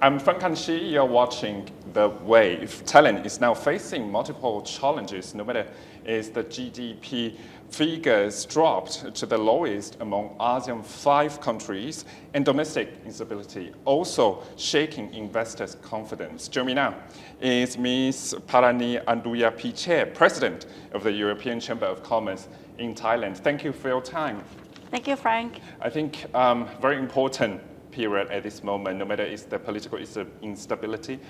I'm Frank Kanshi. You're watching The Wave. Thailand is now facing multiple challenges, no matter is the GDP figures dropped to the lowest among ASEAN 5 countries, and domestic instability also shaking investors' confidence. Joining me now is Ms. Paranee Adulyapichet, President of the European Chamber of Commerce in Thailand. Thank you for your time. Thank you, Frank. I think very important period at this moment, no matter is the political instability,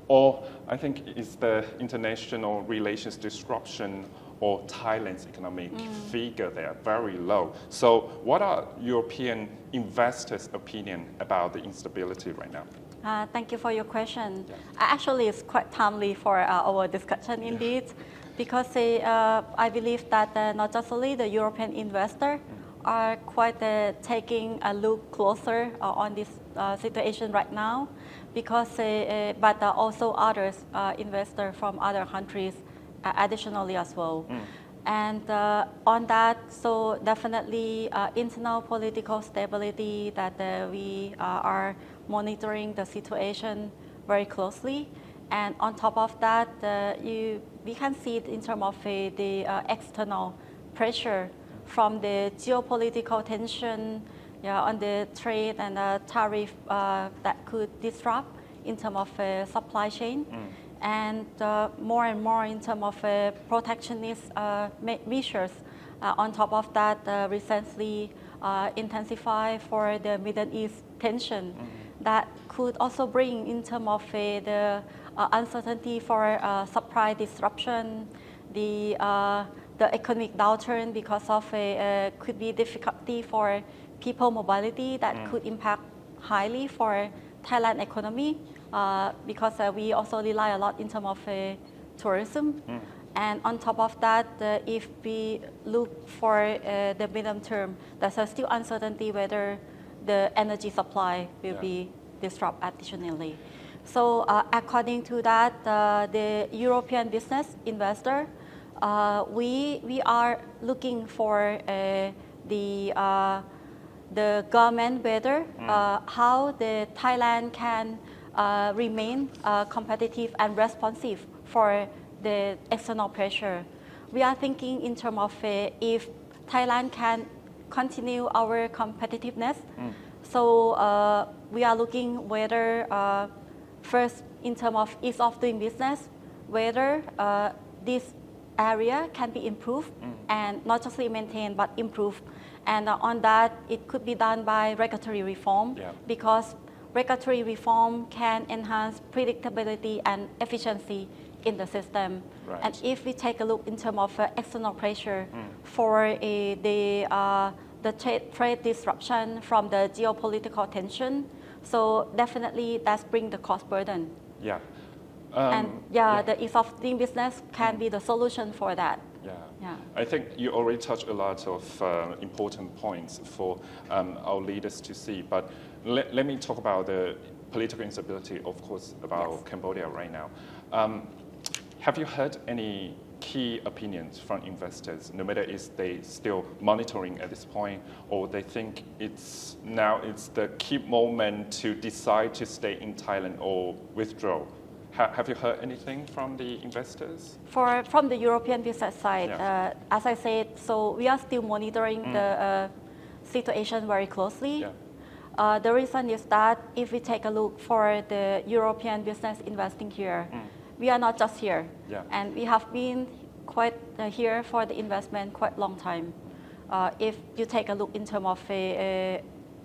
or I think it's the international relations disruption, or Thailand's economic figure there, very low. So what are European investors' opinion about the instability right now? Thank you for your question. Actually, it's quite timely for our discussion indeed, because I believe that not just only the European investor are quite taking a look closer on this situation right now, because but also others investors from other countries additionally as well. And on that, so definitely internal political stability, that we are monitoring the situation very closely. And on top of that, we can see it in terms of the external pressure from the geopolitical tension on the trade and tariff that could disrupt in terms of supply chain. And more and more in terms of protectionist measures. On top of that, recently intensified for the Middle East tension that could also bring in terms of the uncertainty for supply disruption, the economic downturn because of could be difficulty for people mobility that could impact highly for Thailand economy. Because we also rely a lot in terms of tourism. And on top of that, if we look for the medium term, there's still uncertainty whether the energy supply will be disrupted additionally. So according to that, the European business investor, we are looking for the government whether how the Thailand can remain competitive and responsive for the external pressure. We are thinking in terms of if Thailand can continue our competitiveness. So we are looking whether first in terms of ease of doing business, whether this area can be improved and not just maintained but improved. And on that, it could be done by regulatory reform, because regulatory reform can enhance predictability and efficiency in the system. And if we take a look in terms of external pressure for the trade disruption from the geopolitical tension, so definitely that's bring the cost burden. The ease of doing business can be the solution for that. I think you already touched a lot of important points for our leaders to see, but let me talk about the political instability, of course, about Cambodia right now. Have you heard any key opinions from investors, no matter if they still monitoring at this point, or they think it's the key moment to decide to stay in Thailand or withdraw? Have you heard anything from the investors? From the European business side, as I said, so we are still monitoring the situation very closely. The reason is that if we take a look for the European business investing here, we are not just here, and we have been quite here for the investment quite long time. If you take a look in terms of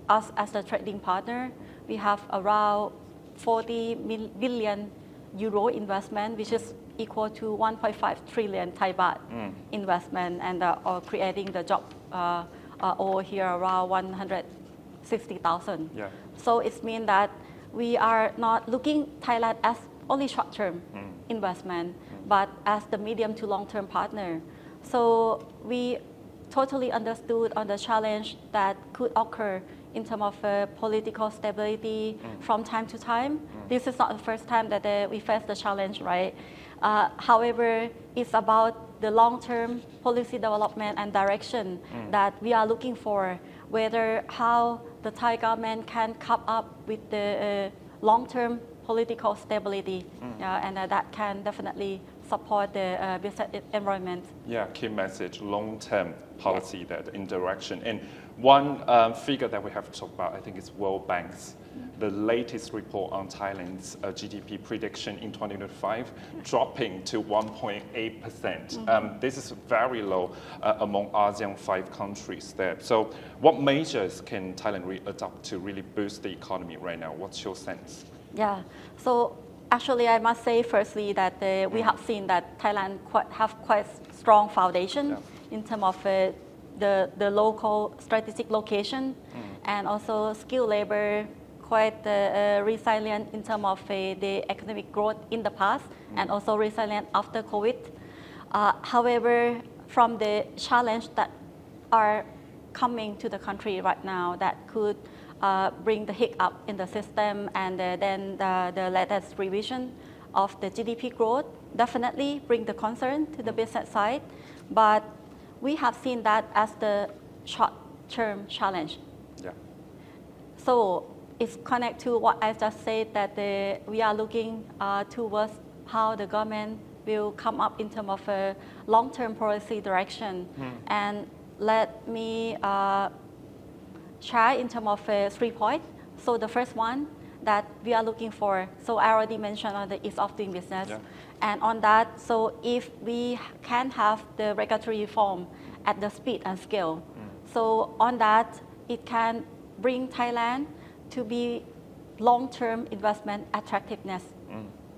us as a trading partner, we have around 40 billion euro investment, which is equal to 1.5 trillion Thai baht investment, and creating the job over here around 160,000. So it means that we are not looking Thailand as only short-term investment, but as the medium to long-term partner. So we totally understood on the challenge that could occur in terms of political stability from time to time. This is not the first time that we face the challenge, right? However, it's about the long-term policy development and direction that we are looking for, whether how the Thai government can come up with the long-term political stability, and that can definitely support the business environment. Yeah, key message, long-term policy, that interaction. And one figure that we have to talk about, I think, is World Bank's the latest report on Thailand's GDP prediction in 2025, dropping to 1.8%. This is very low among ASEAN 5 countries there. So what measures can Thailand adopt to really boost the economy right now? What's your sense? Yeah, so actually I must say firstly that we have seen that Thailand have quite strong foundation in terms of the local strategic location and also skilled labor, quite resilient in terms of the economic growth in the past and also resilient after COVID. However, from the challenge that are coming to the country right now that could bring the hiccup in the system, and then the latest revision of the GDP growth definitely bring the concern to the business side. But we have seen that as the short-term challenge. Yeah. So it's connect to what I just said, that we are looking towards how the government will come up in terms of a long-term policy direction. And let me try in terms of 3 points. So the first one that we are looking for, so I already mentioned on the ease of doing business. Yeah. And on that, so if we can have the regulatory reform at the speed and scale, so on that, it can bring Thailand to be long-term investment attractiveness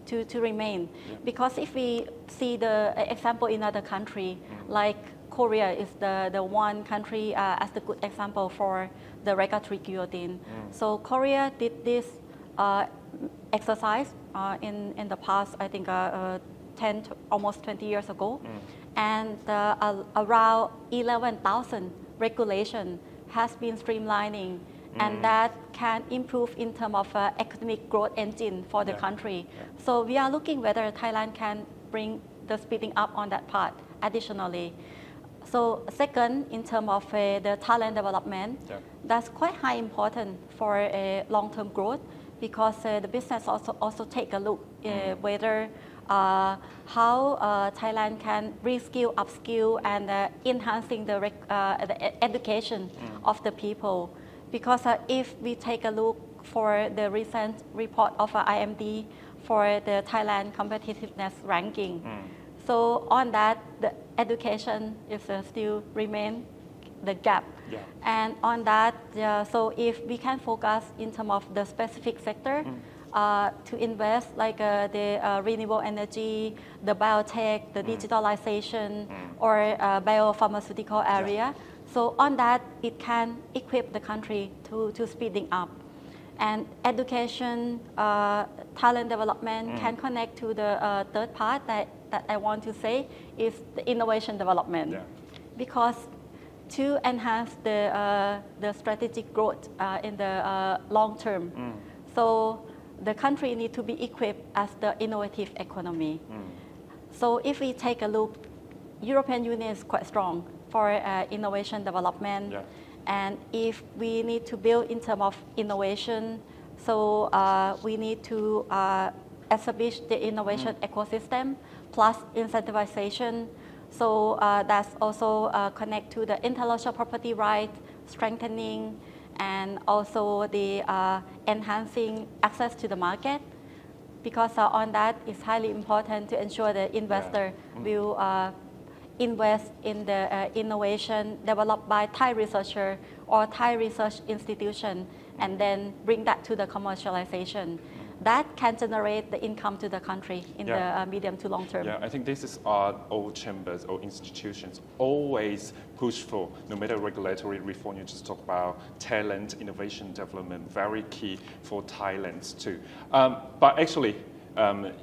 to remain. Yeah. Because if we see the example in other country, like Korea is the one country as the good example for the regulatory guillotine. So Korea did this exercise in the past, I think 10 to almost 20 years ago. And around 11,000 regulation has been streamlining, and that can improve in terms of economic growth engine for the country. So we are looking whether Thailand can bring the speeding up on that part additionally. So second, in terms of the talent development, that's quite high important for long-term growth, because the business also take a look whether how Thailand can reskill, upskill, and enhancing the education of the people. Because if we take a look for the recent report of IMD for the Thailand competitiveness ranking, so on that, the education is still remain the gap. Yeah. And on that, so if we can focus in terms of the specific sector to invest, like the renewable energy, the biotech, the digitalization, or biopharmaceutical area. So on that, it can equip the country to speeding up. And education, talent development can connect to the third part that I want to say is the innovation development. Yeah. Because to enhance the strategic growth in the long term, so the country need to be equipped as the innovative economy. So if we take a look, European Union is quite strong for innovation development. Yeah. And if we need to build in terms of innovation, so we need to establish the innovation ecosystem plus incentivization. So that's also connect to the intellectual property right, strengthening, and also the enhancing access to the market. Because on that, it's highly important to ensure the investor will invest in the innovation developed by Thai researcher or Thai research institution, and then bring that to the commercialization. That can generate the income to the country in the medium to long term. Yeah, I think this is all chambers or institutions always push for, no matter regulatory reform, you just talk about talent, innovation development, very key for Thailand too. But actually,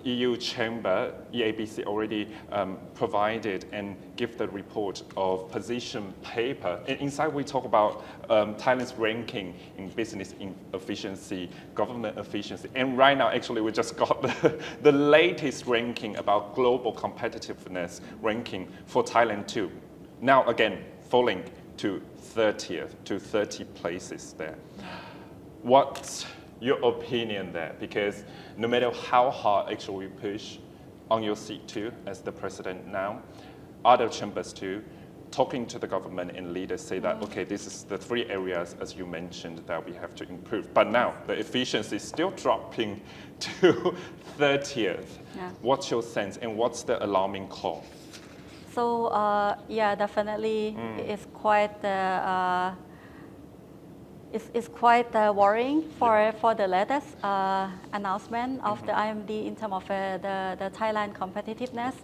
EU Chamber, EABC already provided and give the report of position paper. And inside we talk about Thailand's ranking in business efficiency, government efficiency. And right now, actually, we just got the latest ranking about global competitiveness ranking for Thailand too. Now, again, falling to 30th, to 30 places there. What's your opinion there, because no matter how hard actually we push on your seat too, as the president now, other chambers too, talking to the government and leaders say that, okay, this is the 3 areas, as you mentioned, that we have to improve. But now the efficiency is still dropping to 30th. Yeah. What's your sense and what's the alarming call? So yeah, definitely it's quite worrying for the latest announcement of the IMD in terms of the Thailand competitiveness,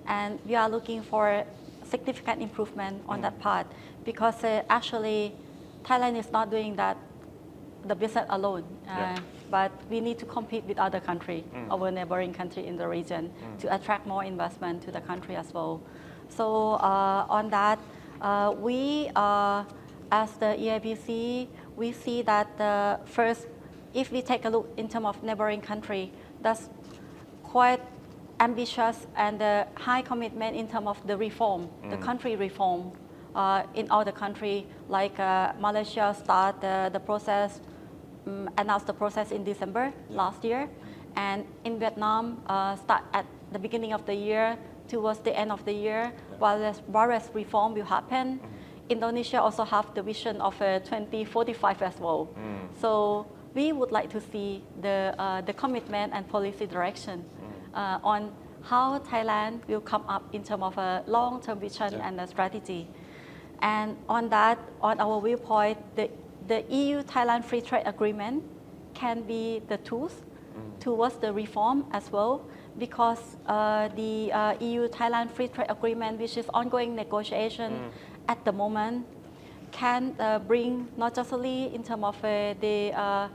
and we are looking for significant improvement on that part, because actually Thailand is not doing that the business alone, but we need to compete with other countries, our neighboring country in the region, to attract more investment to the country as well. So on that, we as the EABC, we see that first, if we take a look in terms of neighboring country, that's quite ambitious and high commitment in terms of the reform, the country reform in all the country, like Malaysia start the process, announced the process in December last year, and in Vietnam start at the beginning of the year, towards the end of the year, while various reform will happen. Indonesia also have the vision of 2045 as well. So we would like to see the commitment and policy direction on how Thailand will come up in terms of a long-term vision and a strategy. And on that, on our viewpoint, the EU-Thailand Free Trade Agreement can be the tools towards the reform as well, because the EU-Thailand Free Trade Agreement, which is ongoing negotiation at the moment, can bring not just only in terms of the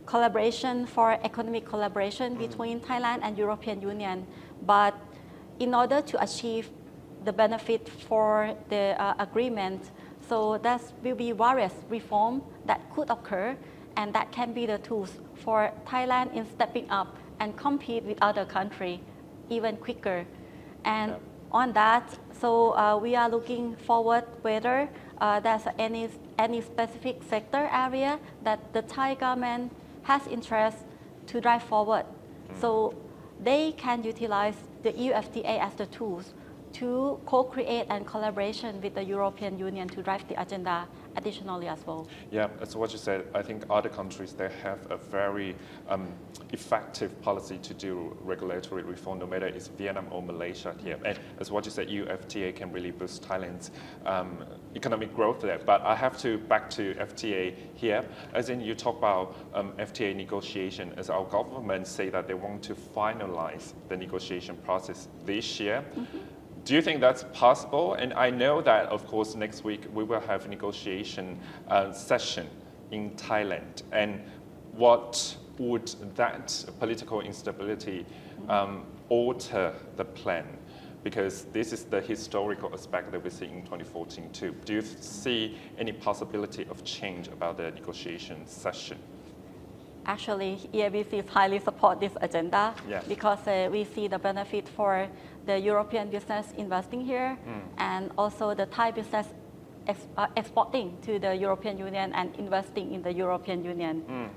collaboration for economic collaboration between Thailand and European Union, but in order to achieve the benefit for the agreement, so there will be various reform that could occur, and that can be the tools for Thailand in stepping up and compete with other countries even quicker. And on that, so we are looking forward whether there's any specific sector area that the Thai government has interest to drive forward. So they can utilize the EU FTA as the tools to co-create and collaboration with the European Union to drive the agenda additionally as well. Yeah, as what you said, I think other countries, they have a very effective policy to do regulatory reform, no matter it's Vietnam or Malaysia here. And as what you said, EU FTA can really boost Thailand's economic growth there. But I have to back to FTA here. As in, you talk about FTA negotiation, as our government say that they want to finalize the negotiation process this year. Do you think that's possible? And I know that, of course, next week we will have a negotiation session in Thailand. And what would that political instability alter the plan? Because this is the historical aspect that we see in 2014 too. Do you see any possibility of change about the negotiation session? Actually, EABC highly support this agenda because we see the benefit for the European business investing here and also the Thai business exporting to the European Union and investing in the European Union.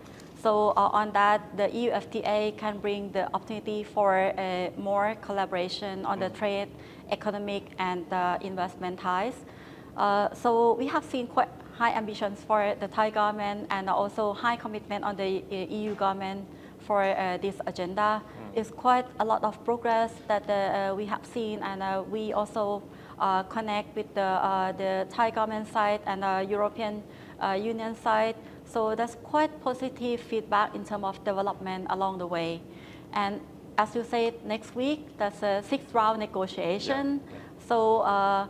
So on that, the EU FTA can bring the opportunity for more collaboration on the trade, economic and investment ties. So we have seen quite high ambitions for the Thai government and also high commitment on the EU government for this agenda. It's quite a lot of progress that we have seen, and we also connect with the Thai government side and the European Union side. So that's quite positive feedback in terms of development along the way. And as you said, next week, there's a 6th round negotiation. So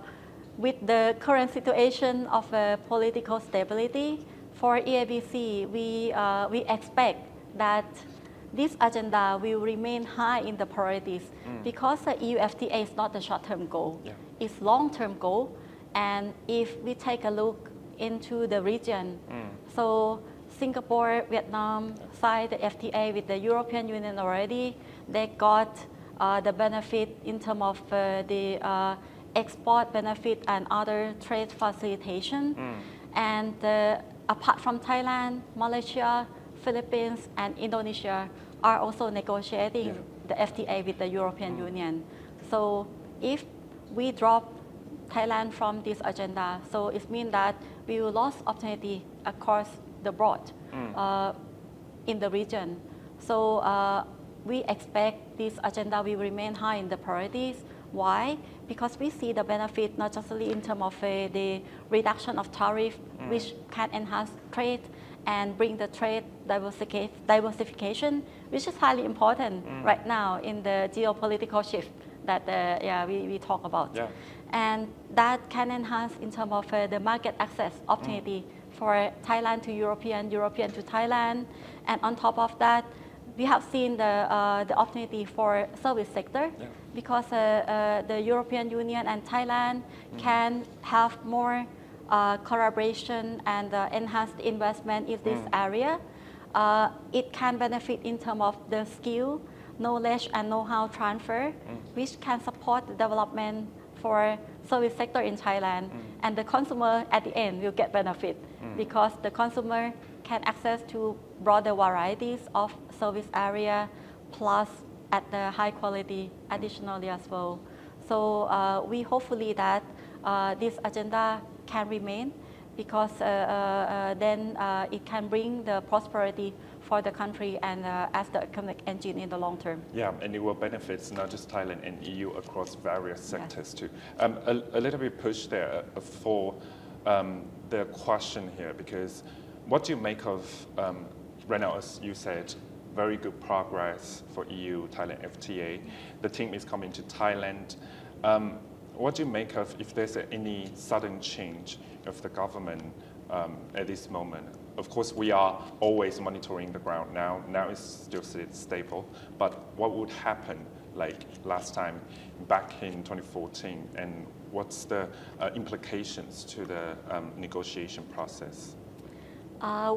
with the current situation of political stability, for EABC, we expect that this agenda will remain high in the priorities because the EU FTA is not the short-term goal. It's long-term goal. And if we take a look into the region, so Singapore, Vietnam signed the FTA with the European Union already. They got the benefit in terms of the export benefit and other trade facilitation. And apart from Thailand, Malaysia Philippines and Indonesia are also negotiating the FTA with the European Union. So if we drop Thailand from this agenda, so it means that we will lose opportunity across the board in the region. So we expect this agenda will remain high in the priorities. Why? Because we see the benefit not just in terms of the reduction of tariff, which can enhance trade and bring the trade diversification, which is highly important right now in the geopolitical shift that we talk about. Yeah. And that can enhance in terms of the market access opportunity for Thailand to European to Thailand. And on top of that, we have seen the opportunity for service sector because the European Union and Thailand can have more collaboration and enhanced investment in this area. It can benefit in terms of the skill, knowledge and know-how transfer, which can support the development for service sector in Thailand. And the consumer at the end will get benefit because the consumer can access to broader varieties of service area plus at the high quality additionally as well. So we hopefully that this agenda can remain because then it can bring the prosperity for the country and as the economic engine in the long term. Yeah, and it will benefit not just Thailand and EU across various sectors too. A little bit push there for the question here, because what do you make of, right now, as you said, very good progress for EU-Thailand FTA. The team is coming to Thailand. What do you make of if there's any sudden change of the government at this moment? Of course, we are always monitoring the ground now. Now it's still stable. But what would happen like last time back in 2014? And what's the implications to the negotiation process?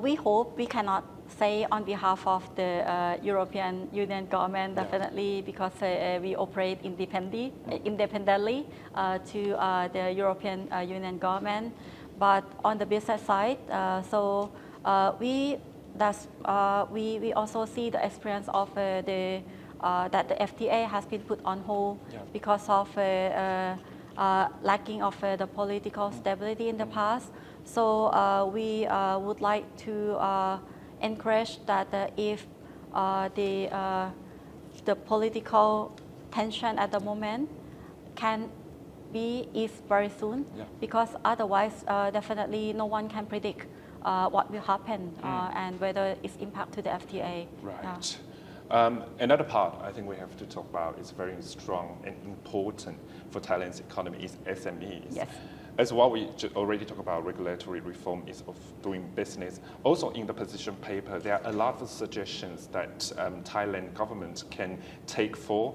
We hope we cannot say on behalf of the European Union government, definitely, because we operate independently to the European Union government. But on the business side, we also see the experience of that the FTA has been put on hold because of lacking of the political stability in the past. So we would like to encourage that if the political tension at the moment can be eased very soon, because otherwise definitely no one can predict what will happen and whether it's impact to the FTA. Right. Another part I think we have to talk about is very strong and important for Thailand's economy is SMEs. Yes. As what we already talked about, regulatory reform is of doing business. Also in the position paper, there are a lot of suggestions that Thailand government can take for.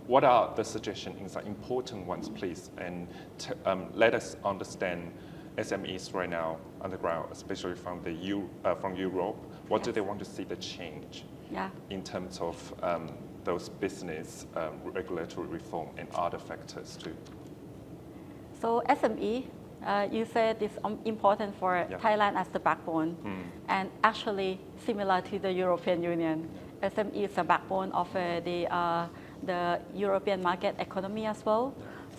What are the suggestions, important ones, please? And let us understand SMEs right now on the ground, especially from Europe. What do they want to see the change in terms of those business regulatory reform and other factors too? So SME, you said is important for Thailand as the backbone, and actually similar to the European Union. SME is the backbone of the European market economy as well.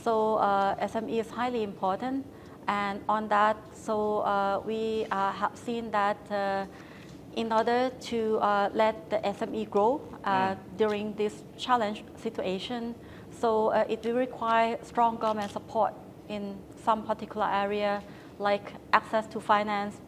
So SME is highly important, and on that, so we have seen that in order to let the SME grow during this challenge situation, so it will require strong government support in some particular area, like access to finance,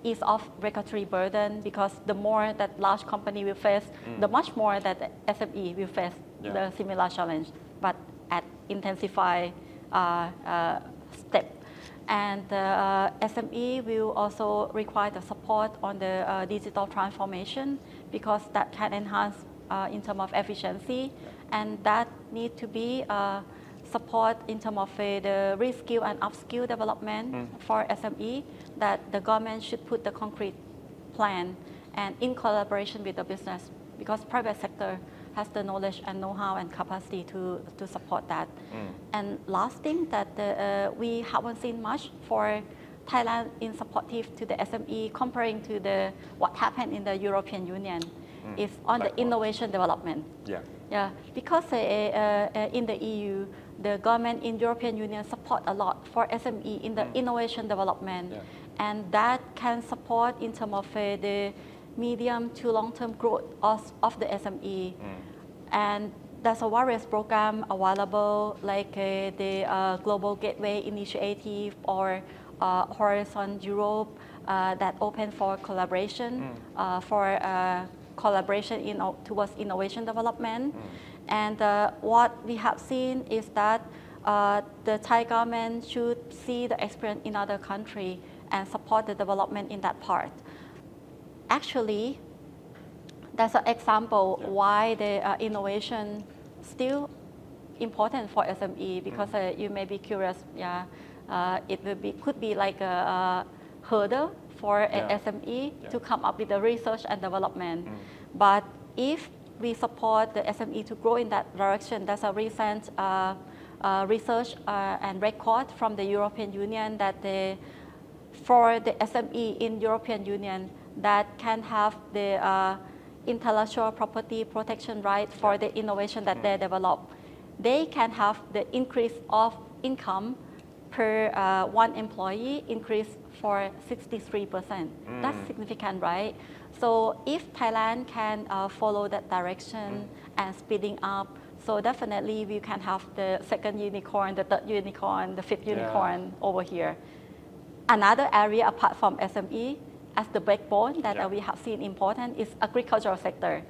ease of regulatory burden, because the more that large company will face, the much more that the SME will face the similar challenge, but at intensified step. And SME will also require the support on the digital transformation, because that can enhance in terms of efficiency, and that need to be support in terms of the reskill and upskill development for SME, that the government should put the concrete plan and in collaboration with the business, because private sector has the knowledge and know-how and capacity to support that. And last thing that we haven't seen much for Thailand is supportive to the SME comparing to what happened in the European Union is on the innovation development. Yeah, because in the EU, the government in European Union support a lot for SME in the innovation development, and that can support in terms of the medium to long-term growth of the SME. And there's a various program available like the Global Gateway Initiative or Horizon Europe that open for collaboration towards innovation development. And what we have seen is that the Thai government should see the experience in other countries and support the development in that part. Actually, that's an example why the innovation still important for SME, because you may be curious, could be like a hurdle for a SME to come up with the research and development. But if we support the SME to grow in that direction, there's a recent research and record from the European Union that for the SME in European Union that can have the intellectual property protection right for the innovation that they develop, they can have the increase of income per one employee increase for 63%. That's significant, right? So if Thailand can follow that direction and speeding up, so definitely we can have the second unicorn, the third unicorn, the fifth unicorn over here. Another area apart from SME, as the backbone that we have seen important is agricultural sector.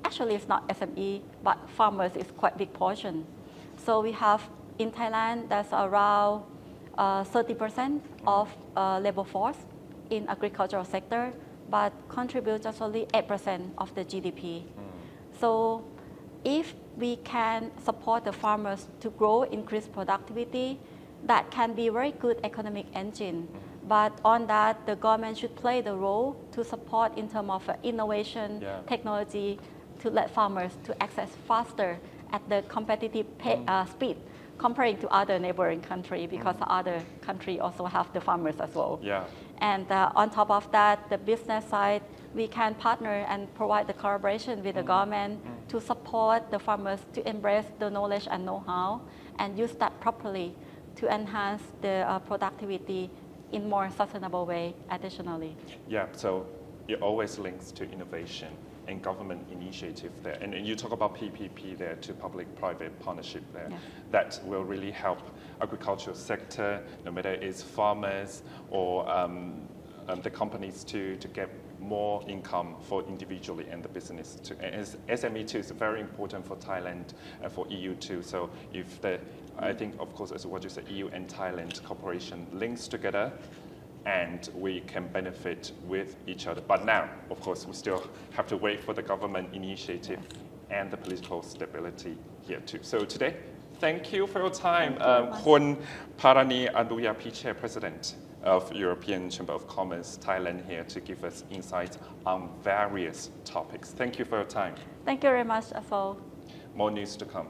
Actually, it's not SME, but farmers is quite big portion. So we have in Thailand, there's around 30% of labor force in agricultural sector, but contribute just only 8% of the GDP. So if we can support the farmers to grow, increase productivity, that can be very good economic engine. But on that, the government should play the role to support in terms of innovation, technology, to let farmers to access faster at the competitive speed comparing to other neighboring countries, because other countries also have the farmers as well. And on top of that, the business side, we can partner and provide the collaboration with the government to support the farmers to embrace the knowledge and know-how and use that properly to enhance the productivity in more sustainable way additionally. So it always links to innovation and government initiative there. And you talk about PPP there, to public-private partnership there. That will really help agricultural sector, no matter it's farmers or the companies to get more income for individually and the business too. And SME too is very important for Thailand and for EU too. So if I think, of course, as what you said, EU and Thailand cooperation links together, and we can benefit with each other. But now, of course, we still have to wait for the government initiative and the political stability here too. So today, thank you for your time. Khun Paranee Adulyapichet, President of European Chamber of Commerce, Thailand, here to give us insights on various topics. Thank you for your time. Thank you very much as well. More news to come.